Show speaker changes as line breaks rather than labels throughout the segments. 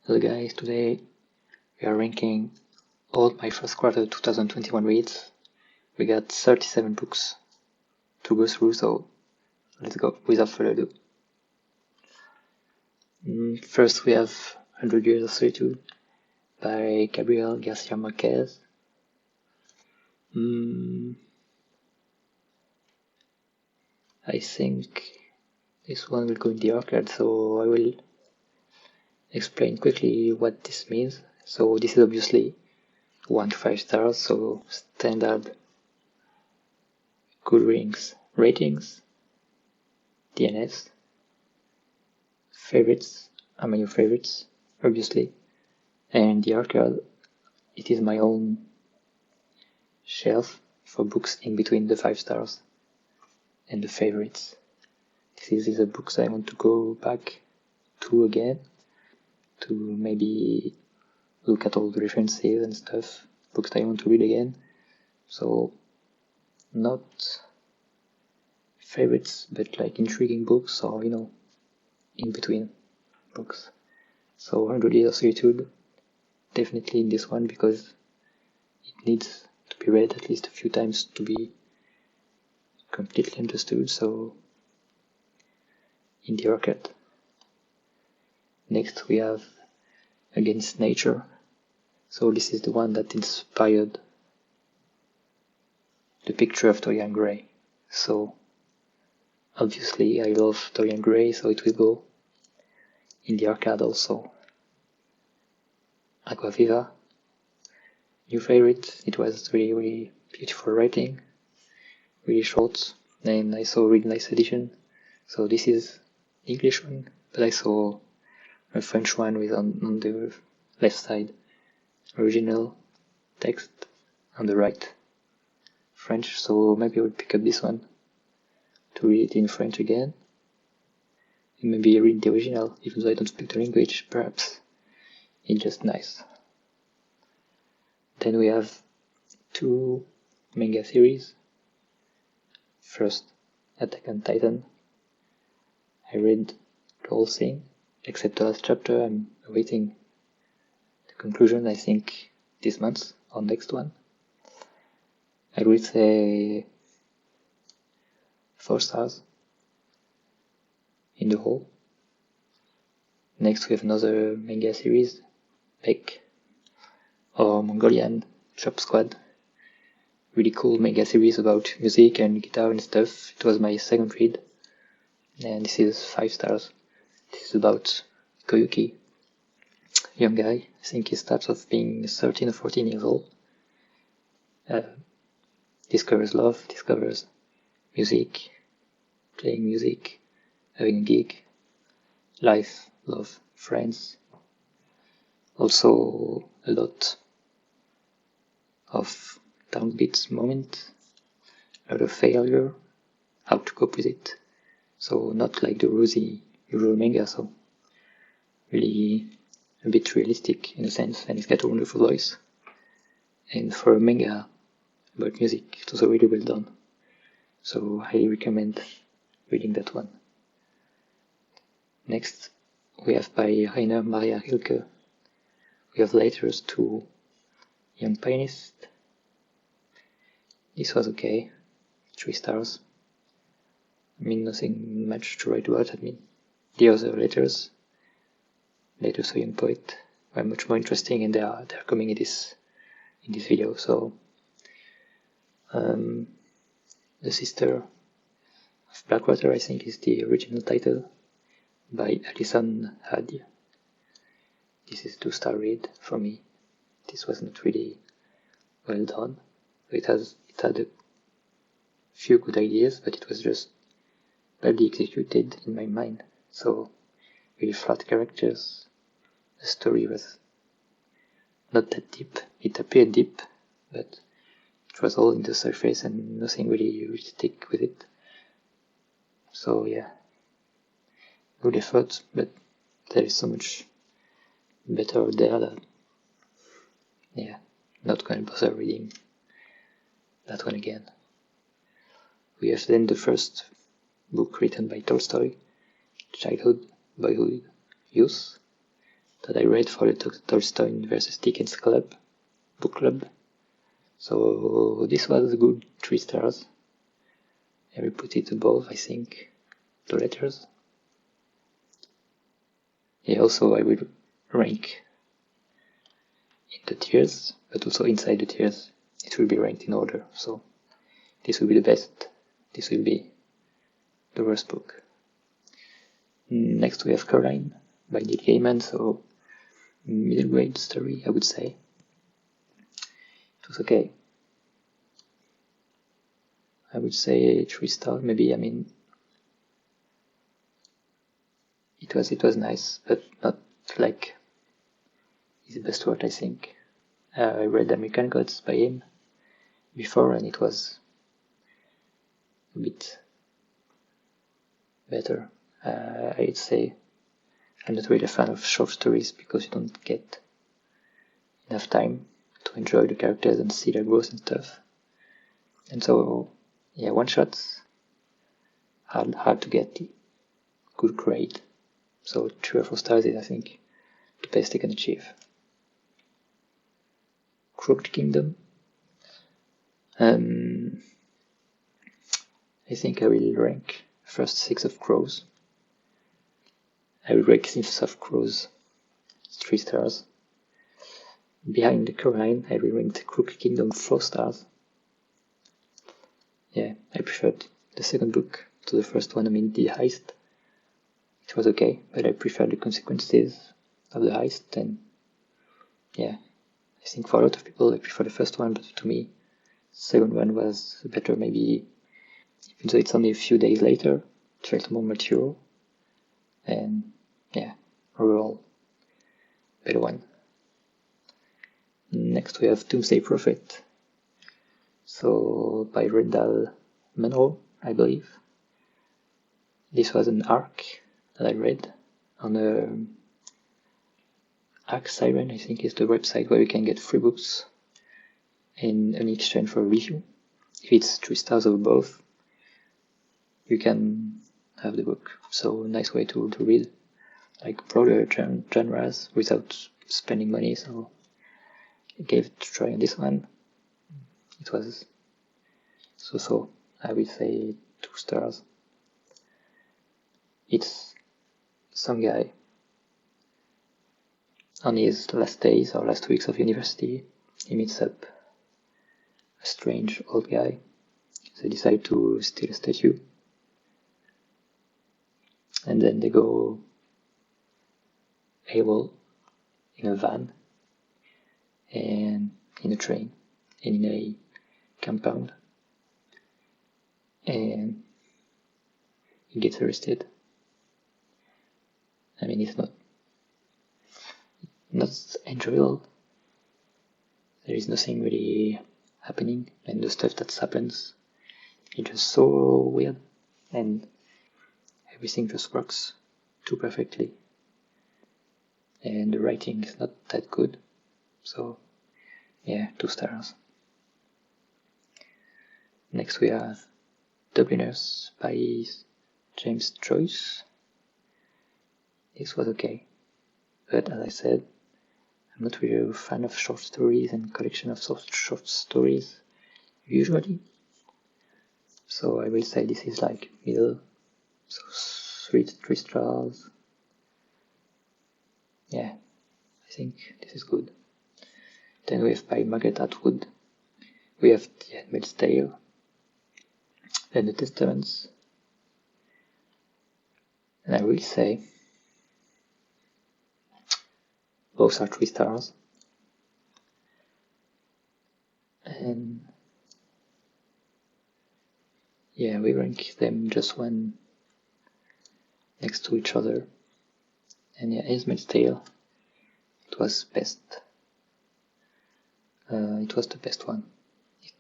Hello guys, today we are ranking all my first quarter 2021 reads. We got 37 books to go through, so let's go without further ado. First we have 100 Years of Solitude by Gabriel, Garcia, Marquez. I think this one will go in the arcade, so I will explain quickly what this means. So this is obviously 1 to 5 stars, so standard good ratings, DNS, favorites, are my new favorites, obviously, and the arcade, it is my own shelf for books in between the 5 stars and the favorites. This is the books I want to go back to again, to maybe look at all the references and stuff, books I want to read again. So not favorites, but like intriguing books, or in between books. So 100 Years of Solitude, definitely in this one, because it needs to be read at least a few times to be completely understood, so in the arcade. Next we have Against Nature. So this is the one that inspired the picture of Dorian Gray. So obviously I love Dorian Gray, so it will go in the arcade also. Aquaviva, new favorite. It was really beautiful writing, really short, and I saw a really nice edition. So this is the English one, but I saw a French one with on the left side original text, on the right French, so maybe I will pick up this one to read it in French again, and maybe read the original, even though I don't speak the language. Perhaps it's just nice. Then we have 2 manga series. First, Attack on Titan. I read the whole thing, except the last chapter. I'm awaiting the conclusion, I think this month or next one. I would say 4 stars in the whole. Next we have another manga series, Beck, or Mongolian Chop Squad. Really cool manga series about music and guitar and stuff. It was my second read, and this is 5 stars. This is about Koyuki, young guy. I think he starts off being 13 or 14 years old. Discovers love, discovers music, playing music, having a gig, life, love, friends. Also a lot of downbeat moments, a lot of failure, how to cope with it. So not like the rosy usual manga, so really a bit realistic in a sense, and it's got a wonderful voice. And for a manga about music, it's also really well done. So I highly recommend reading that one. Next we have by Rainer Maria Rilke, we have Letters to Young Pianist. This was okay, 3 stars. I mean, nothing much to write about. I mean, the other letters to Young Poet are much more interesting, and they're coming in this video. So The Sister of Blackwater, I think, is the original title, by Alison Hadj. This is 2-star read for me. This was not really well done. It had a few good ideas, but it was just badly executed in my mind. So really flat characters. The story was not that deep. It appeared deep, but it was all in the surface and nothing really stick with it. So yeah, good effort, but there is so much better out there that, yeah, not going to bother reading that one again. We have then the first book written by Tolstoy, Childhood, Boyhood, Youth, that I read for the Tolstoy versus Dickens book club. So this was a good 3 stars. I will put it above, I think, the letters. Yeah, also I will rank in the tiers, but also inside the tiers it will be ranked in order. So this will be the best, this will be the worst book. Next we have Collin by Neil Gaiman, so middle grade story, I would say. It was okay. I would say 3 stars, maybe. I mean, it was nice, but not like his best work, I think. I read American Gods by him before, and it was a bit better. I'd say I'm not really a fan of short stories because you don't get enough time to enjoy the characters and see their growth and stuff. And so, yeah, one shots hard to get good grade. So 3 or 4 stars is, I think, the best they can achieve. Crooked Kingdom. I think I will rank first 6 of Crows. I will rank 6 of Crows 3 stars. Behind the Collin, I will rank the Crooked Kingdom 4 stars. Yeah, I preferred the second book to the first one. I mean, the heist, it was okay, but I preferred the consequences of the heist, and yeah, I think for a lot of people I prefer the first one, but to me, the second one was better. Maybe even though it's only a few days later, it felt more mature, and yeah, overall, better one. Next we have Doomsday Prophet, so by Rendell Munro, I believe. This was an arc that I read on Arc Siren, I think is the website where you can get free books in exchange for a review. If it's 3 stars or above, you can have the book. So nice way to read like broader genres without spending money. So I gave it a try on this one. It was so I would say 2 stars. It's some guy on his last days or last weeks of university. He meets up a strange old guy. They decide to steal a statue, and then they go AWOL in a van and in a train and in a compound, and he gets arrested. I mean, it's not enjoyable. There is nothing really happening, and the stuff that happens is just so weird, and everything just works too perfectly, and the writing is not that good. So yeah, 2 stars. Next we have Dubliners by James Joyce. This was okay, but as I said, I'm not really a fan of short stories and collection of short stories usually. So I will say this is like middle, so 3 stars. Yeah, I think this is good. Then we have by Margaret Atwood, we have The Handmaid's Tale, then The Testaments, and I will say both are 3 stars. And yeah, we rank them just one next to each other. And yeah, Handmaid's Tale, it was best. It was the best one. It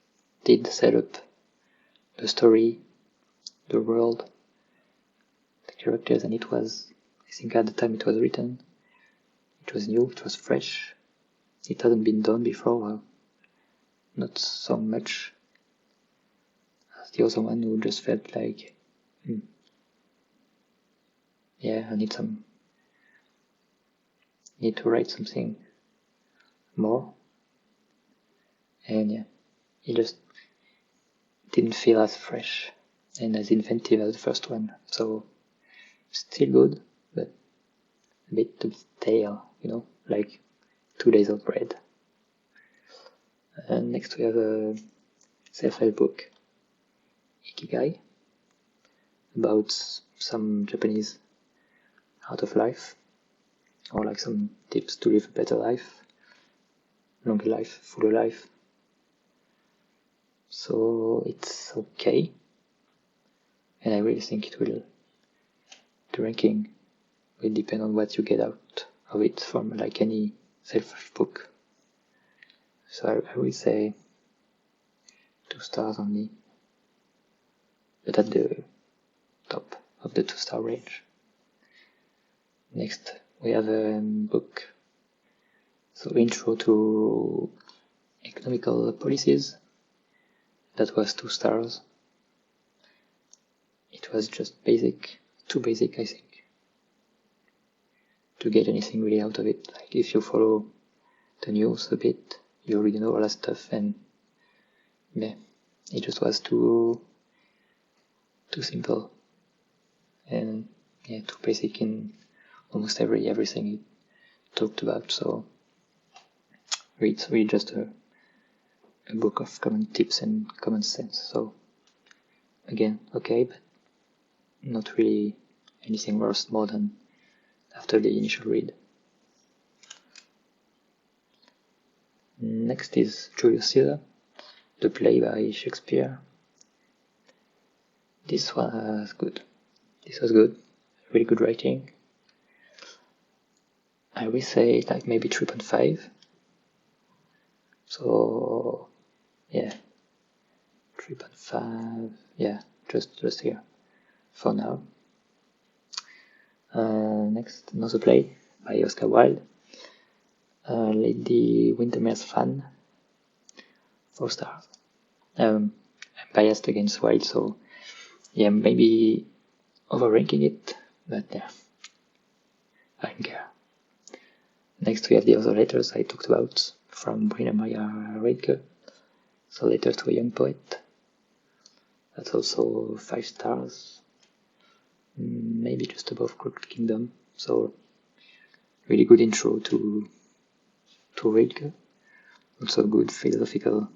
did set up the story, the world, the characters, and it was, I think at the time it was written, it was new, it was fresh. It hadn't been done before, well, not so much as the other one, who just felt like, yeah, I need some need to write something more, and yeah, it just didn't feel as fresh and as inventive as the first one, so still good, but a bit stale, like 2 days of bread. And next we have a self-help book, Ikigai, about some Japanese art of life, or like some tips to live a better life, longer life, fuller life. So it's okay, and I really think the ranking will depend on what you get out of it from like any self-help book. So I will say 2 stars only, but at the top of the 2-star range. Next we have a book, so Intro to Economical Policies, that was 2 stars. It was just basic, too basic I think, to get anything really out of it. Like if you follow the news a bit, you already know all that stuff, and yeah, it just was too simple, and yeah, too basic in almost everything it talked about. So it's really just a book of common tips and common sense. So again, okay, but not really anything worse more than after the initial read. Next is Julius, the play by Shakespeare. This was good. Really good writing. I will say like maybe 3.5. So yeah, 3.5. Yeah, just here for now. Next, another play by Oscar Wilde, Lady Windermere's Fan, 4 stars. I'm biased against Wilde, so yeah, maybe overranking it, but yeah, I don't care. Next we have the other letters I talked about from Brina Maya Reidke, so Letter to a Young Poet. That's also 5 stars, maybe just above Crooked Kingdom. So really good intro to Reidke, also good philosophical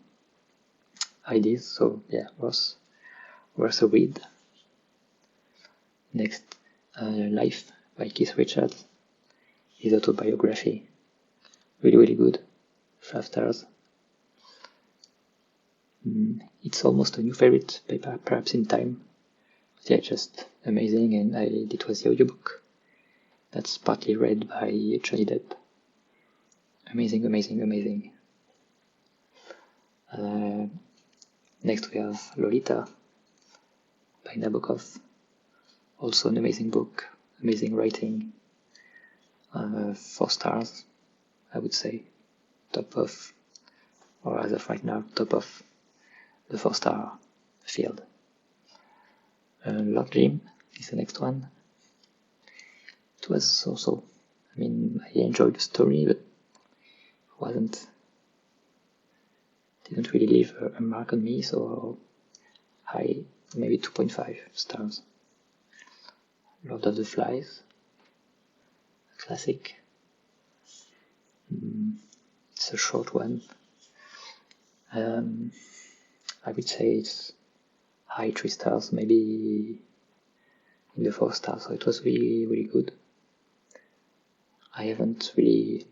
ideas. So yeah, worth a read. Next, Life by Keith Richards, his autobiography, really good, 5 stars. It's almost a new favorite, perhaps in time. But yeah, just amazing, and it was the audiobook that's partly read by Johnny Depp. Amazing. Next we have Lolita by Nabokov, also an amazing book, amazing writing, 4 stars, I would say, top of, or as of right now, top of the 4-star field. Lord Jim is the next one. It was also, I enjoyed the story, but didn't really leave a mark on me, so high, maybe 2.5 stars. Lord of the Flies, a classic. It's a short one. I would say it's high 3 stars, maybe in the 4 stars, so it was really good. I haven't really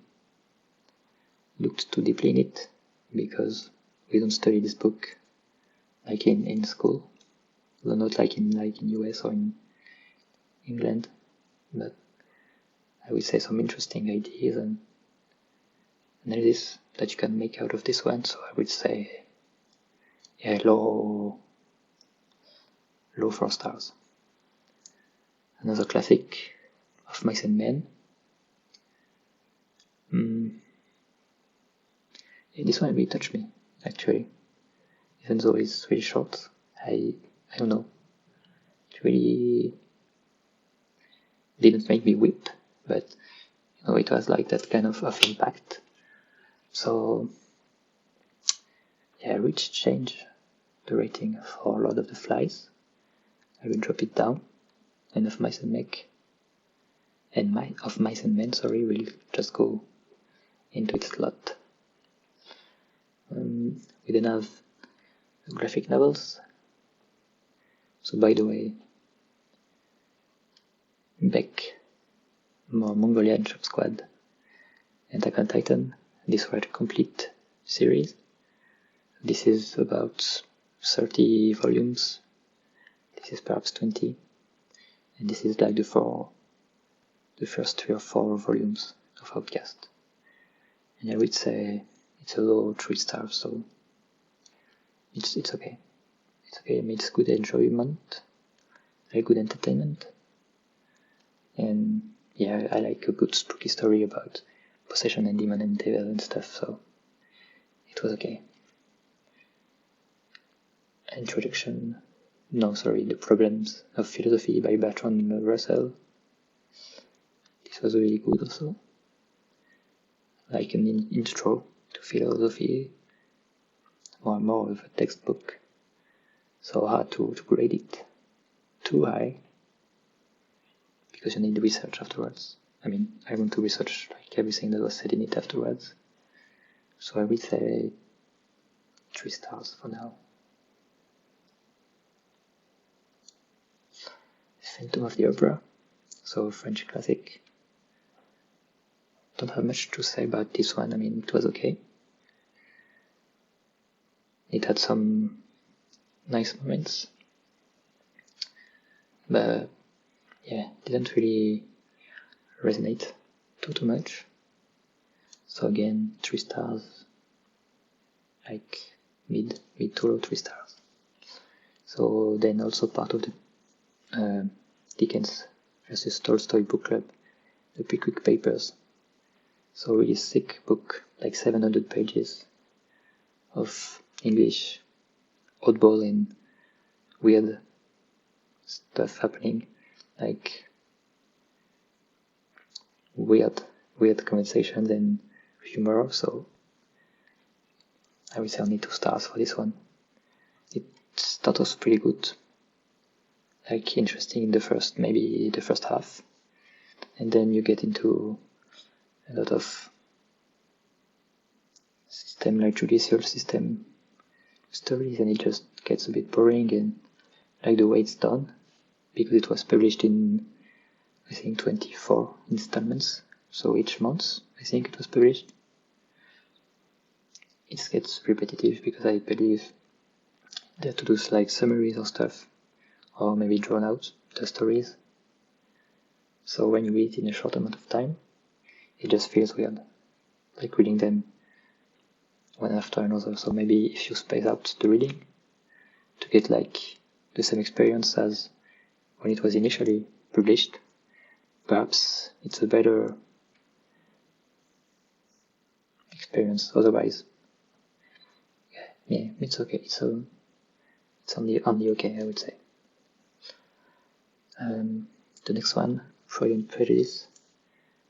looked too deeply in it, because we don't study this book like in school, though not like in US or in England, but I would say some interesting ideas and analysis that you can make out of this one. So I would say, yeah, low 4 stars. Another classic of Mice and Men. Yeah, this one really touched me, actually, even though it's really short. I don't know, it really didn't make me weep, but it was like that kind of impact. So yeah, I will change the rating for Lord of the Flies. I will drop it down, and of Mice and Men, will just go into its slot. We then have graphic novels. So by the way, Beck, Mongolian Shop Squad, and Attack on Titan, these were the complete series. This is about 30 volumes. This is perhaps 20. And this is like the first 3 or 4 volumes of Outcast. And I would say it's a low 3 stars, so it's okay. It's okay. I mean, it's good enjoyment, very good entertainment, and yeah, I like a good spooky story about possession and demon and devil and stuff, so it was okay. The Problems of Philosophy by Bertrand Russell. This was really good also. Like an intro to philosophy, more and more of a textbook. So hard to grade it too high, because you need research afterwards. I mean, I want to research like everything that was said in it afterwards. So I would say 3 stars for now. Phantom of the Opera, so French classic. Don't have much to say about this one. I mean, it was okay. It had some nice moments, but yeah, didn't really resonate too much. So again, 3 stars, like mid to low 3 stars. So then also part of the Dickens versus Tolstoy book club, the Pickwick Papers. So really thick book, like 700 pages of English, oddball and weird stuff happening, like weird conversations and humor. So I would say only 2 stars for this one. It started off pretty good, like interesting in the first half, and then you get into a lot of system, like judicial system stories, and it just gets a bit boring, and like the way it's done, because it was published in, I think, 24 installments, so each month I think it was published. It gets repetitive, because I believe they have to do like summaries or stuff, or maybe drawn out the stories. So when you read it in a short amount of time, it just feels weird, like reading them one after another. So maybe if you space out the reading to get like the same experience as when it was initially published, perhaps it's a better experience. Otherwise, yeah, it's okay. It's only okay, I would say. The next one, Pride and Prejudice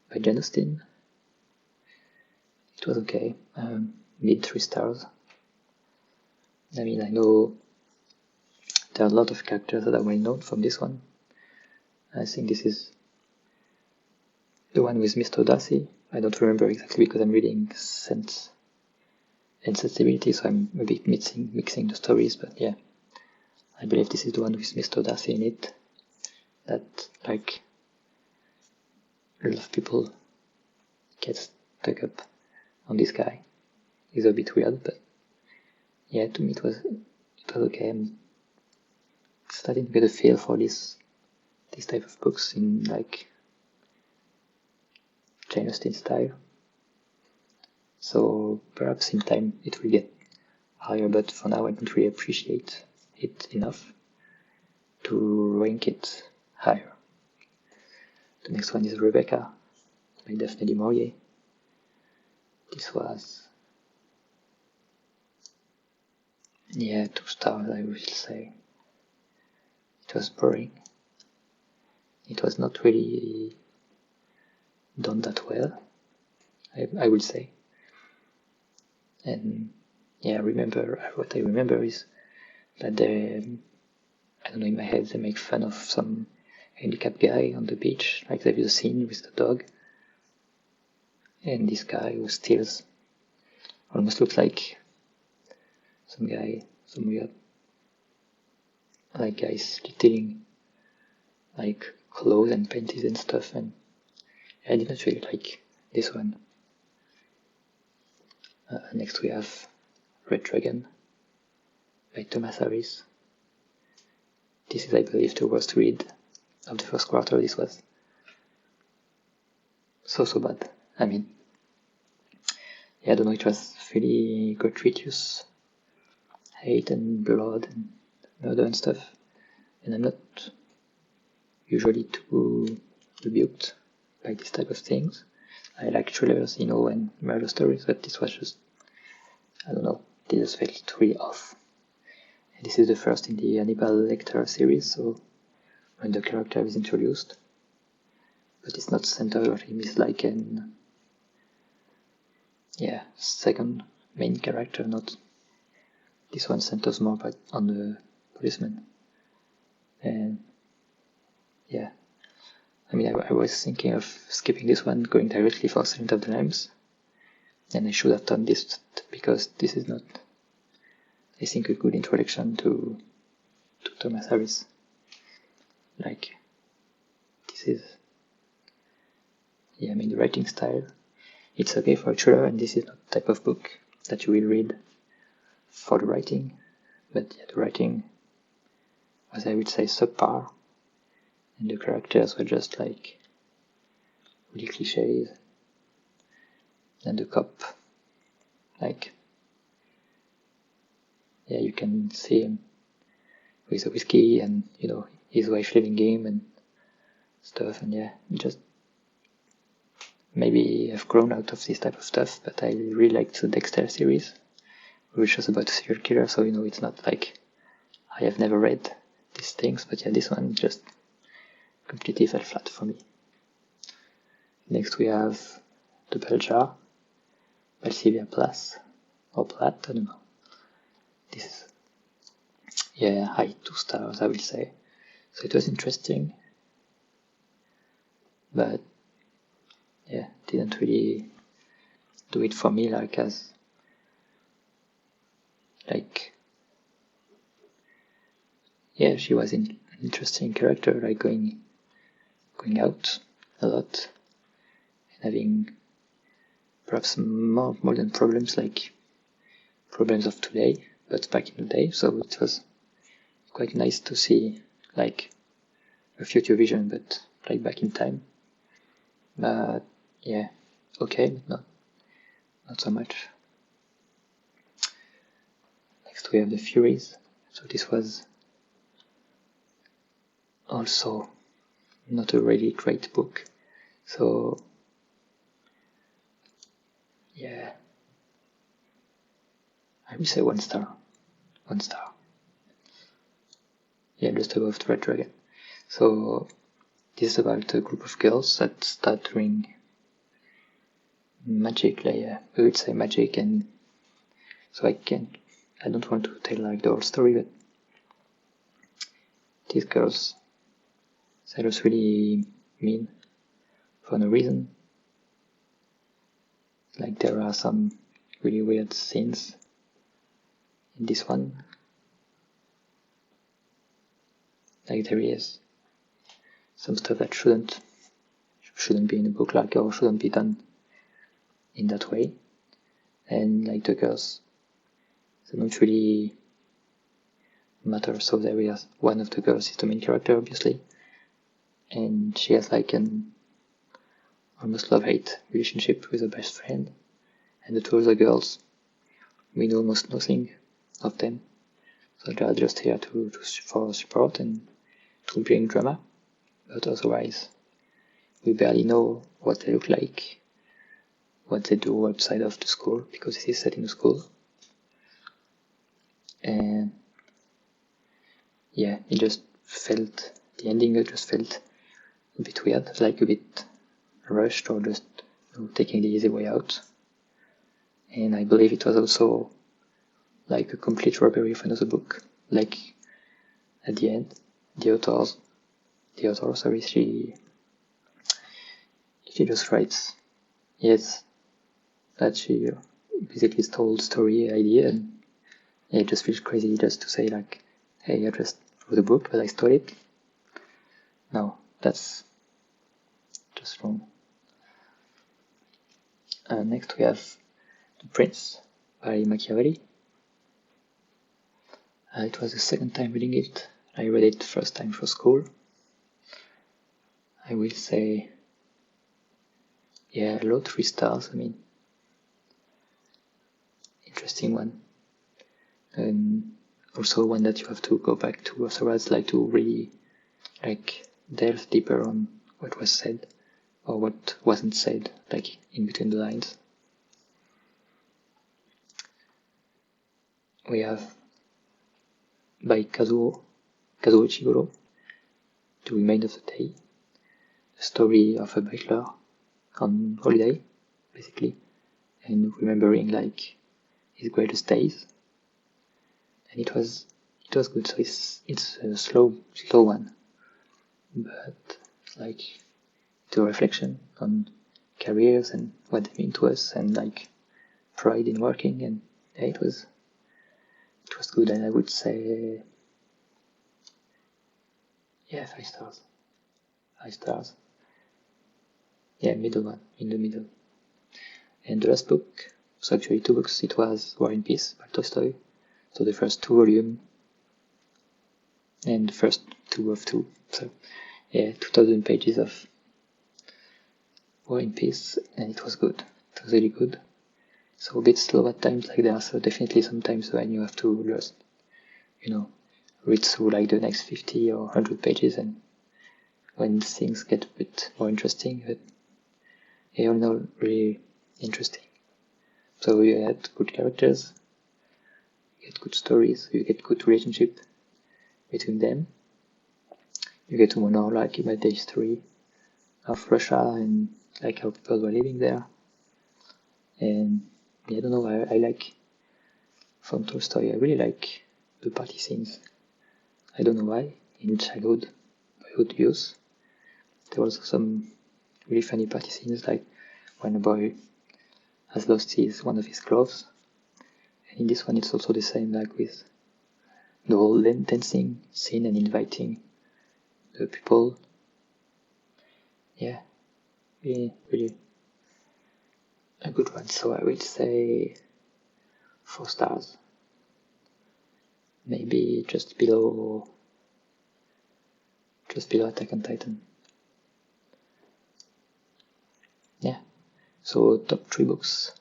by Jane Austen. It was okay, mid 3 stars. I mean, I know there are a lot of characters that are well known from this one. I think this is the one with Mr. Darcy. I don't remember exactly, because I'm reading Sense and Sensibility, so I'm a bit mixing the stories, but yeah, I believe this is the one with Mr. Darcy in it, that like a lot of people get stuck up on this guy. He's a bit weird, but yeah, to me it was okay. I'm starting to get a feel for this type of books in like Jane Austen style. So perhaps in time it will get higher, but for now I don't really appreciate it enough to rank it higher. The next one is Rebecca by Daphne du Maurier. This was, 2 stars, I will say. It was boring. It was not really done that well, I would say. And yeah, what I remember is that they, I don't know, in my head they make fun of some handicapped guy on the beach, like there is a scene with the dog, and this guy who steals almost looks like some weird, like guys stealing like clothes and panties and stuff, and I didn't really like this one. Next we have Red Dragon by Thomas Harris. This is, I believe, the worst read of the first quarter. This was so bad. I mean, yeah, I don't know, it was really gratuitous hate and blood and murder and stuff, and I'm not usually too rebuked by this type of things. I like thrillers, and murder stories, but this was just, I don't know, it just felt really off. And this is the first in the Hannibal Lecter series, so when the character is introduced, but it's not centered on him, it's like an second main character, not this one centers more on the policeman. And yeah, I mean, I was thinking of skipping this one, going directly for Silence of the Lambs, and I should have done this because this is not, I think, a good introduction to Thomas Harris. Like, this is, I mean, the writing style, it's okay for a thriller, and this is not the type of book that you will read for the writing, but the writing was, I would say, subpar, and the characters were just like really cliches, and the cop, like, you can see him with a whiskey and, his wife living him and stuff, and just maybe I've grown out of this type of stuff, but I really liked the Dexter series, which was about a serial killer, so, it's not like I have never read these things, but this one just completely fell flat for me. Next we have The Bell Jar by Sylvia Plath, or Platt, I don't know. This is, high 2 stars, I will say. So it was interesting, but didn't really do it for me, she was an interesting character, like going out a lot and having perhaps more modern problems, like problems of today, but back in the day. So it was quite nice to see like a future vision, but like back in time. But okay, but not so much. Next we have the Furies. So this was also not a really great book. So I will say 1 star. 1 star. Just above the Red Dragon. So this is about a group of girls that start doing magic, we would say magic, and so I don't want to tell like the whole story, but these girls, they just really mean for no reason. Like there are some really weird scenes in this one. Like there is some stuff that shouldn't be in a book, or shouldn't be done in that way. And like the girls, they don't really matter. So there is one of the girls is the main character, obviously, and she has like an almost love-hate relationship with her best friend, and the 2 other girls, we know almost nothing of them, so they are just here for support and to bring drama, but otherwise we barely know what they look like, what they do outside of the school, because this is set in a school. And the ending just felt a bit weird, like a bit rushed or just taking the easy way out. And I believe it was also like a complete robbery of another book. Like at the end, the author, she just writes, yes, that she basically stole the story idea, and it just feels crazy just to say like, hey, I just wrote a book, but I stole it. No, that's just wrong. Next we have The Prince by Machiavelli. It was the second time reading it. I read it the first time for school. I will say, yeah, low 3 stars. I mean, interesting one. And also one that you have to go back to afterwards, like to really delve deeper on what was said or what wasn't said, like in between the lines. We have by Kazuo Ichiguro, The Remain of the Day, the story of a bachelor on holiday, basically, and remembering like his greatest days. And it was good. So it's a slow one, but like it's a reflection on careers and what they mean to us, and like pride in working. And yeah, it was good. And I would say, yeah, 5 stars. 5 stars. Yeah, middle one, in the middle. And the last book, so actually 2 books, it was War and Peace by Tolstoy. So the first 2 volumes, and the first 2 of 2. So yeah, 2,000 pages of War and Peace, and it was good. It was really good. So a bit slow at times like that, so definitely sometimes when you have to just, read through like the next 50 or 100 pages, and when things get a bit more interesting, but all in all, really interesting. So you had good characters, you get good stories, you get good relationship between them, you get to know like about the history of Russia and like how people were living there. And I don't know, I like from Tolstoy, I really like the party scenes. I don't know why. In childhood youth, there was some really funny party scenes, like when a boy has lost one of his clothes. And in this one it's also the same, like with the whole dancing scene and inviting the people. Yeah, really a good one. So I would say 4 stars. Maybe just below Attack on Titan. Yeah. So top 3 books: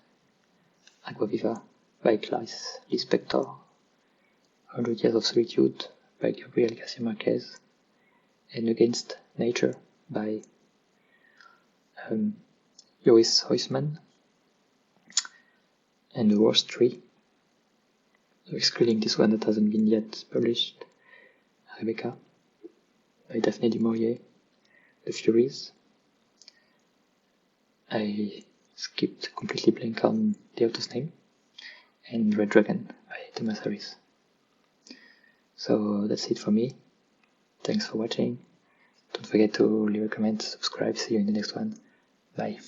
Aquaviva by Clarice Lispector, 100 Years of Solitude by Gabriel Garcia Marquez, and Against Nature by Joris Huysman, and The Worst Tree, excluding this one that hasn't been yet published, Rebecca by Daphne du Maurier, The Furies. I skipped completely blank on the author's name, and Red Dragon by Thomas Harris. So that's it for me. Thanks for watching. Don't forget to leave a comment, subscribe, see you in the next one. Bye.